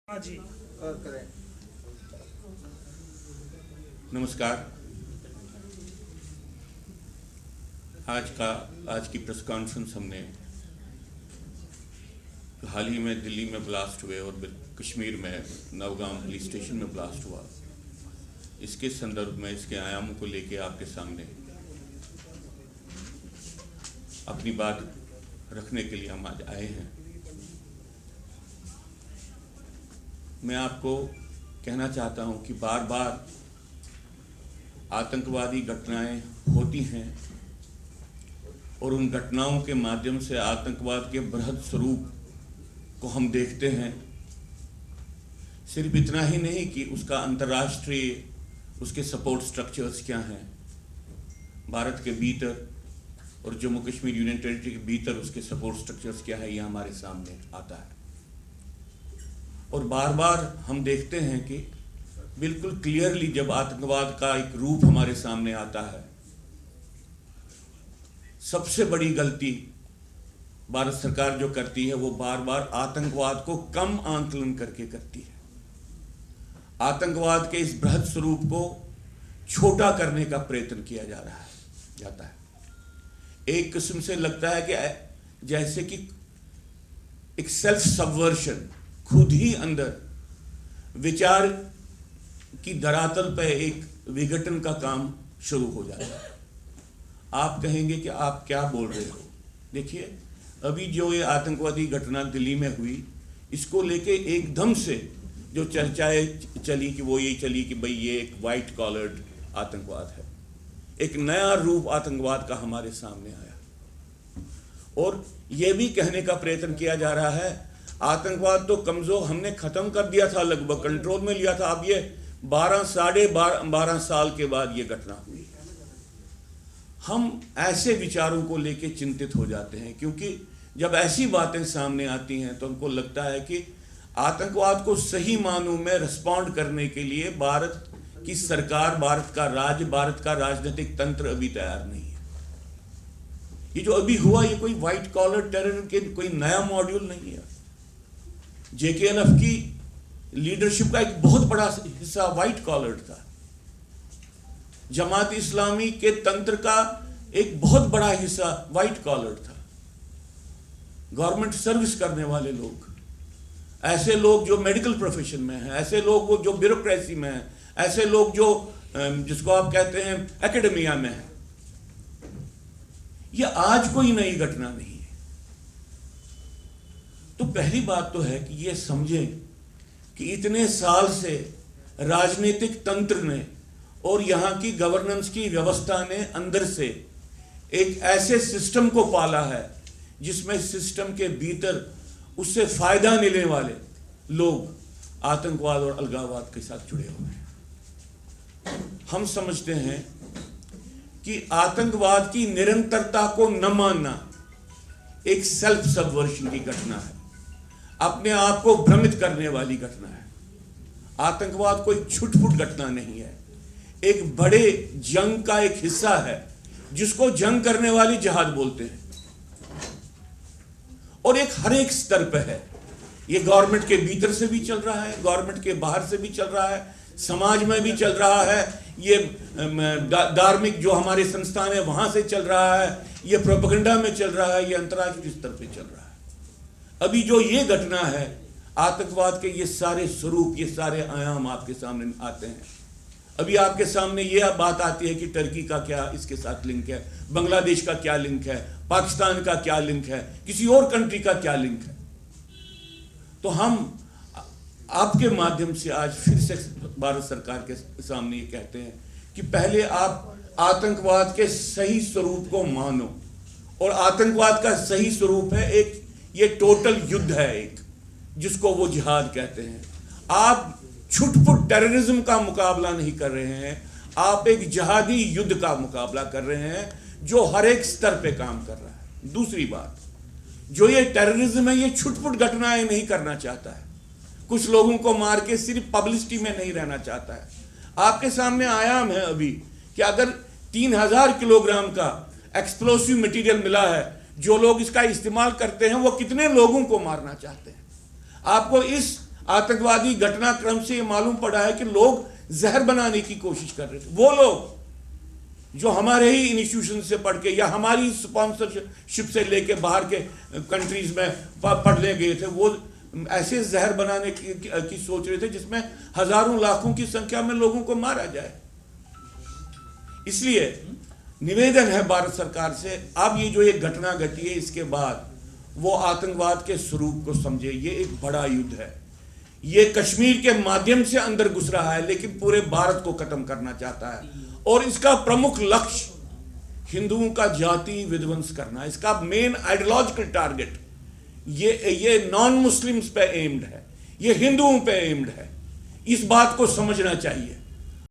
हाँ जी करें। नमस्कार। आज की प्रेस कॉन्फ्रेंस हमने हाल ही में दिल्ली में ब्लास्ट हुए और कश्मीर में नवगाम पुलिस स्टेशन में ब्लास्ट हुआ, इसके संदर्भ में, इसके आयामों को लेके आपके सामने अपनी बात रखने के लिए हम आज आए हैं। मैं आपको कहना चाहता हूं कि बार बार आतंकवादी घटनाएं होती हैं और उन घटनाओं के माध्यम से आतंकवाद के बृहद स्वरूप को हम देखते हैं। सिर्फ इतना ही नहीं कि उसका अंतर्राष्ट्रीय उसके सपोर्ट स्ट्रक्चर्स क्या हैं, भारत के भीतर और जम्मू कश्मीर यूनियन टेरिटरी के भीतर उसके सपोर्ट स्ट्रक्चर्स क्या है, ये हमारे सामने आता है। और बार बार हम देखते हैं कि बिल्कुल क्लियरली जब आतंकवाद का एक रूप हमारे सामने आता है, सबसे बड़ी गलती भारत सरकार जो करती है वो बार बार आतंकवाद को कम आंकलन करके करती है। आतंकवाद के इस बृहद स्वरूप को छोटा करने का प्रयत्न किया जाता है। एक किस्म से लगता है कि जैसे कि एक सेल्फ सबवर्शन, खुद ही अंदर विचार की धरातल पर एक विघटन का काम शुरू हो जाता है। आप कहेंगे कि आप क्या बोल रहे हो। देखिए, अभी जो ये आतंकवादी घटना दिल्ली में हुई, इसको लेके एकदम से जो चर्चाएं चली कि वो ये चली कि भाई ये एक वाइट कॉलर्ड आतंकवाद है, एक नया रूप आतंकवाद का हमारे सामने आया। और ये भी कहने का प्रयत्न किया जा रहा है आतंकवाद तो कमजोर, हमने खत्म कर दिया था, लगभग कंट्रोल में लिया था। अब ये 12 साल के बाद ये घटना हुई। हम ऐसे विचारों को लेके चिंतित हो जाते हैं, क्योंकि जब ऐसी बातें सामने आती हैं तो हमको लगता है कि आतंकवाद को सही मानों में रिस्पॉन्ड करने के लिए भारत की सरकार, भारत का राज्य, भारत का राजनीतिक तंत्र अभी तैयार नहीं है। ये जो अभी हुआ, ये कोई व्हाइट कॉलर टेरर के कोई नया मॉड्यूल नहीं है। जेकेएलएफ की लीडरशिप का एक बहुत बड़ा हिस्सा व्हाइट कॉलर था। जमात इस्लामी के तंत्र का एक बहुत बड़ा हिस्सा व्हाइट कॉलर था। गवर्नमेंट सर्विस करने वाले लोग, ऐसे लोग जो मेडिकल प्रोफेशन में हैं, ऐसे लोग जो ब्यूरोक्रेसी में हैं, ऐसे लोग जो जिसको आप कहते हैं एकेडमिया में हैं। यह आज कोई नई घटना नहीं है। तो पहली बात तो है कि ये समझें कि इतने साल से राजनीतिक तंत्र ने और यहां की गवर्नेंस की व्यवस्था ने अंदर से एक ऐसे सिस्टम को पाला है जिसमें सिस्टम के भीतर उससे फायदा लेने वाले लोग आतंकवाद और अलगाववाद के साथ जुड़े हुए हैं। हम समझते हैं कि आतंकवाद की निरंतरता को न मानना एक सेल्फ सबवर्शन की घटना है, अपने आप को भ्रमित करने वाली घटना है। आतंकवाद कोई छुटपुट घटना नहीं है, एक बड़े जंग का एक हिस्सा है जिसको जंग करने वाली जिहाद बोलते हैं, और एक हर एक स्तर पे है। ये गवर्नमेंट के भीतर से भी चल रहा है, गवर्नमेंट के बाहर से भी चल रहा है, समाज में भी चल रहा है, ये धार्मिक जो हमारे संस्थान है वहां से चल रहा है, ये प्रोपेगेंडा में चल रहा है, ये अंतर्राष्ट्रीय स्तर पे चल रहा है। अभी जो ये घटना है, आतंकवाद के ये सारे स्वरूप, ये सारे आयाम आपके सामने आते हैं। अभी आपके सामने ये बात आती है कि टर्की का क्या इसके साथ लिंक है, बांग्लादेश का क्या लिंक है, पाकिस्तान का क्या लिंक है, किसी और कंट्री का क्या लिंक है। तो हम आपके माध्यम से आज फिर से भारत सरकार के सामने ये कहते हैं कि पहले आप आतंकवाद के सही स्वरूप को मानो, और आतंकवाद का सही स्वरूप है एक ये टोटल युद्ध है, एक जिसको वो जिहाद कहते हैं। आप छुटपुट टेररिज्म का मुकाबला नहीं कर रहे हैं, आप एक जिहादी युद्ध का मुकाबला कर रहे हैं जो हर एक स्तर पे काम कर रहा है। दूसरी बात, जो ये टेररिज्म है, ये छुटपुट घटनाएं नहीं करना चाहता है, कुछ लोगों को मार के सिर्फ पब्लिसिटी में नहीं रहना चाहता है। आपके सामने आयाम है अभी कि अगर 3000 किलोग्राम का एक्सप्लोसिव मटेरियल मिला है, जो लोग इसका इस्तेमाल करते हैं वो कितने लोगों को मारना चाहते हैं। आपको इस आतंकवादी घटनाक्रम से ये मालूम पड़ा है कि लोग जहर बनाने की कोशिश कर रहे थे। वो लोग जो हमारे ही इंस्टीट्यूशन से पढ़ के या हमारी स्पॉन्सरशिप से लेके बाहर के कंट्रीज में पढ़ने गए थे, वो ऐसे जहर बनाने की सोच रहे थे जिसमें हजारों लाखों की संख्या में लोगों को मारा जाए। इसलिए निवेदन है भारत सरकार से, अब ये जो एक घटना घटी है इसके बाद वो आतंकवाद के स्वरूप को समझे। ये एक बड़ा युद्ध है, ये कश्मीर के माध्यम से अंदर घुस रहा है लेकिन पूरे भारत को खत्म करना चाहता है और इसका प्रमुख लक्ष्य हिंदुओं का जाति विध्वंस करना। इसका मेन आइडियोलॉजिकल टारगेट ये नॉन मुस्लिम्स पे एम्ड है, ये हिंदुओं पे एम्ड है। इस बात को समझना चाहिए।